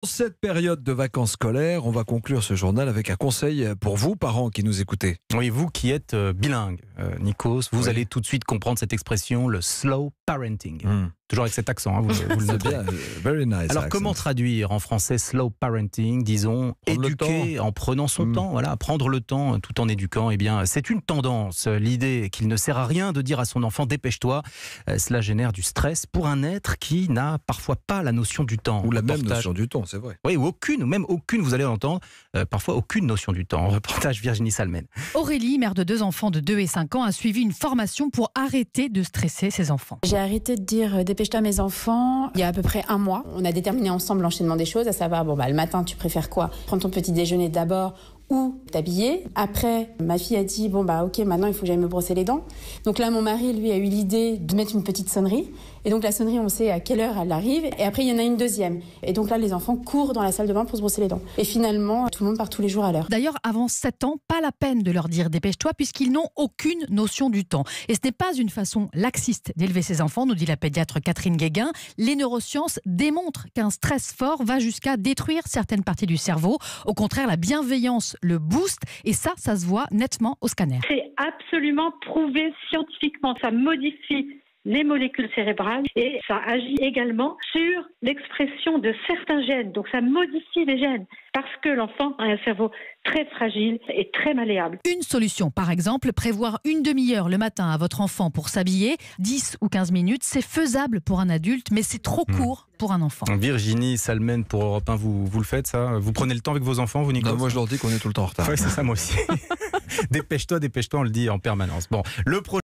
Cette période de vacances scolaires, on va conclure ce journal avec un conseil pour vous, parents qui nous écoutez. Oui, vous qui êtes bilingue, Nikos, vous Oui. allez tout de suite comprendre cette expression, le slow parenting. Toujours avec cet accent, hein, vous le C'est notez. bien, very nice. Alors accent. comment traduire en français slow parenting? Disons Prendre le éduquer en prenant son temps, voilà, prendre le temps tout en éduquant. Eh bien, c'est une tendance. L'idée qu'il ne sert à rien de dire à son enfant dépêche-toi, cela génère du stress pour un être qui n'a parfois pas la notion du temps. Ou la même Reportage- notion du temps, c'est vrai. Oui, ou même aucune, vous allez l'entendre, parfois aucune notion du temps. Reportage Virginie Salmen. Aurélie, mère de 2 enfants de 2 et 5 ans, a suivi une formation pour arrêter de stresser ses enfants. J'ai arrêté de dire dépêche-toi à mes enfants il y a à peu près un mois. On a déterminé ensemble l'enchaînement des choses, à savoir le matin tu préfères quoi? Prendre ton petit déjeuner d'abord ou t'habiller. Après, ma fille a dit ok, maintenant il faut que j'aille me brosser les dents. Donc là, mon mari, lui, a eu l'idée de mettre une petite sonnerie. Et donc la sonnerie, on sait à quelle heure elle arrive. Et après, il y en a une deuxième. Et donc là, les enfants courent dans la salle de bain pour se brosser les dents. Et finalement, tout le monde part tous les jours à l'heure. D'ailleurs, avant 7 ans, pas la peine de leur dire dépêche-toi puisqu'ils n'ont aucune notion du temps. Et ce n'est pas une façon laxiste d'élever ses enfants, nous dit la pédiatre Catherine Guéguin. Les neurosciences démontrent qu'un stress fort va jusqu'à détruire certaines parties du cerveau. Au contraire, la bienveillance le booste et ça se voit nettement au scanner. C'est absolument prouvé scientifiquement. Ça modifie les molécules cérébrales et ça agit également sur l'expression de certains gènes. Donc ça modifie les gènes parce que l'enfant a un cerveau très fragile et très malléable. Une solution, par exemple, prévoir une demi-heure le matin à votre enfant pour s'habiller, 10 ou 15 minutes, c'est faisable pour un adulte, mais c'est trop court pour un enfant. Virginie Salmen pour Europe 1, vous le faites ça? Vous prenez le temps avec vos enfants, vous, Nikos? Non, moi je leur dis qu'on est tout le temps en retard. Ouais, c'est ça, moi aussi. Dépêche-toi, on le dit en permanence. Bon, le projet